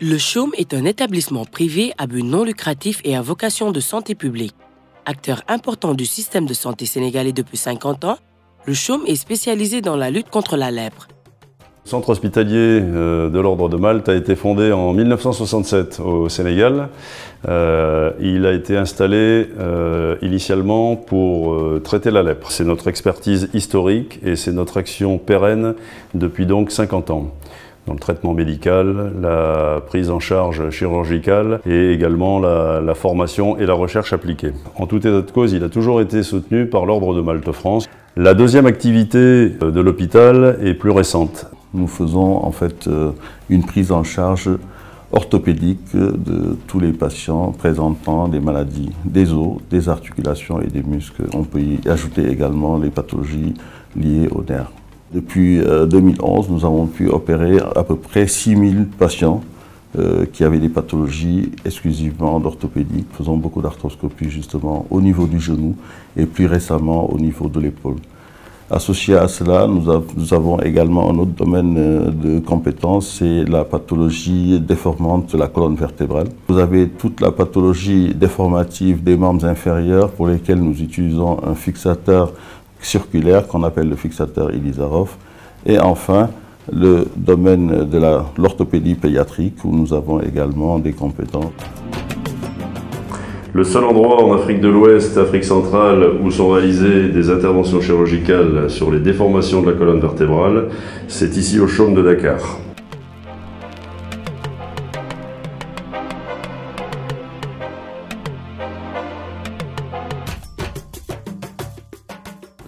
Le CHUM est un établissement privé à but non lucratif et à vocation de santé publique. Acteur important du système de santé sénégalais depuis 50 ans, le CHUM est spécialisé dans la lutte contre la lèpre. Le centre hospitalier de l'Ordre de Malte a été fondé en 1967 au Sénégal. Il a été installé initialement pour traiter la lèpre. C'est notre expertise historique et c'est notre action pérenne depuis donc 50 ans. Dans le traitement médical, la prise en charge chirurgicale et également la formation et la recherche appliquée. En tout état de cause, il a toujours été soutenu par l'Ordre de Malte France. La deuxième activité de l'hôpital est plus récente. Nous faisons en fait une prise en charge orthopédique de tous les patients présentant des maladies des os, des articulations et des muscles. On peut y ajouter également les pathologies liées aux nerfs. Depuis 2011, nous avons pu opérer à peu près 6000 patients qui avaient des pathologies exclusivement d'orthopédie, faisant beaucoup d'arthroscopie justement au niveau du genou et plus récemment au niveau de l'épaule. Associé à cela, nous avons également un autre domaine de compétence, c'est la pathologie déformante de la colonne vertébrale. Vous avez toute la pathologie déformative des membres inférieurs pour lesquels nous utilisons un fixateur circulaire qu'on appelle le fixateur Ilizarov. Et enfin, le domaine de l'orthopédie pédiatrique où nous avons également des compétences. Le seul endroit en Afrique de l'Ouest, Afrique centrale, où sont réalisées des interventions chirurgicales sur les déformations de la colonne vertébrale, c'est ici au CHUM de Dakar.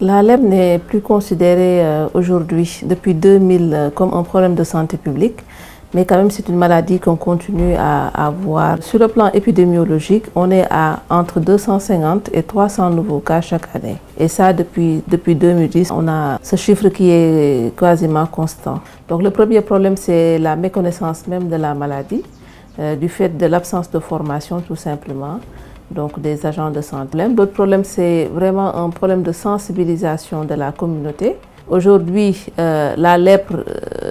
La lèpre n'est plus considérée aujourd'hui, depuis 2000, comme un problème de santé publique, mais quand même c'est une maladie qu'on continue à avoir. Sur le plan épidémiologique, on est à entre 250 et 300 nouveaux cas chaque année. Et ça, depuis 2010, on a ce chiffre qui est quasiment constant. Donc le premier problème, c'est la méconnaissance même de la maladie, du fait de l'absence de formation tout simplement. Donc des agents de santé. L'autre problème, c'est vraiment un problème de sensibilisation de la communauté. Aujourd'hui, la lèpre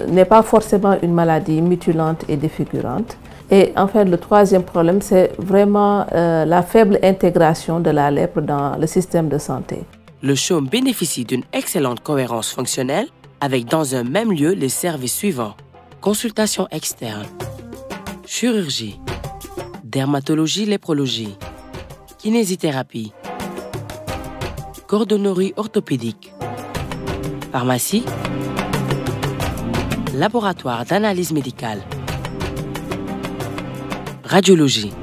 n'est pas forcément une maladie mutilante et défigurante. Et enfin, le troisième problème, c'est vraiment la faible intégration de la lèpre dans le système de santé. Le CHUM bénéficie d'une excellente cohérence fonctionnelle avec dans un même lieu les services suivants: consultation externe, chirurgie, dermatologie, léphrologie, kinésithérapie, cordonnerie orthopédique, pharmacie, laboratoire d'analyse médicale, radiologie,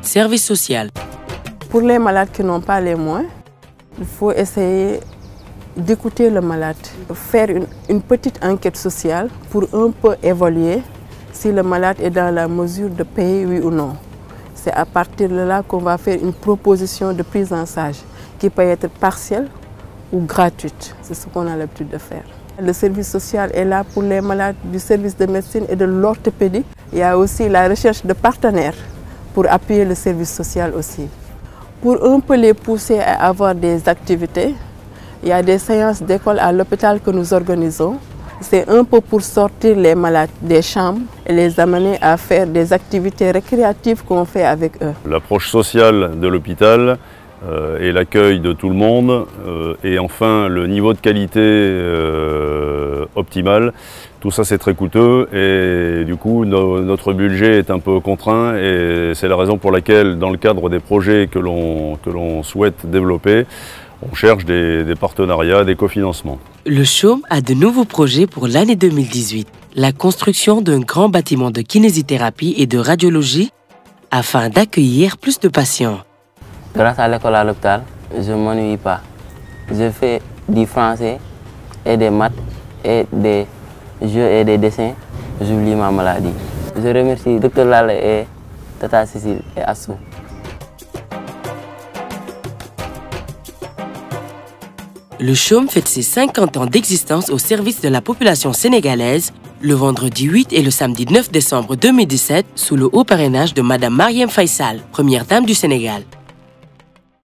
service social. Pour les malades qui n'ont pas les moyens, il faut essayer d'écouter le malade, faire une petite enquête sociale pour un peu évaluer si le malade est dans la mesure de payer oui ou non. C'est à partir de là qu'on va faire une proposition de prise en charge qui peut être partielle ou gratuite. C'est ce qu'on a l'habitude de faire. Le service social est là pour les malades du service de médecine et de l'orthopédie. Il y a aussi la recherche de partenaires pour appuyer le service social aussi. Pour un peu les pousser à avoir des activités, il y a des séances d'école à l'hôpital que nous organisons. C'est un peu pour sortir les malades des chambres et les amener à faire des activités récréatives qu'on fait avec eux. L'approche sociale de l'hôpital et l'accueil de tout le monde et enfin le niveau de qualité optimal, tout ça c'est très coûteux et du coup notre budget est un peu contraint et c'est la raison pour laquelle dans le cadre des projets que l'on souhaite développer, on cherche des partenariats, des cofinancements. Le CHUM a de nouveaux projets pour l'année 2018. La construction d'un grand bâtiment de kinésithérapie et de radiologie afin d'accueillir plus de patients. Grâce à l'école à l'hôpital, je ne m'ennuie pas. Je fais du français et des maths et des jeux et des dessins. J'oublie ma maladie. Je remercie Dr Lale et Tata Cécile et Assou. Le CHUM fête ses 50 ans d'existence au service de la population sénégalaise le vendredi 8 et le samedi 9 décembre 2017 sous le haut parrainage de Madame Marième Faye Sall, première dame du Sénégal.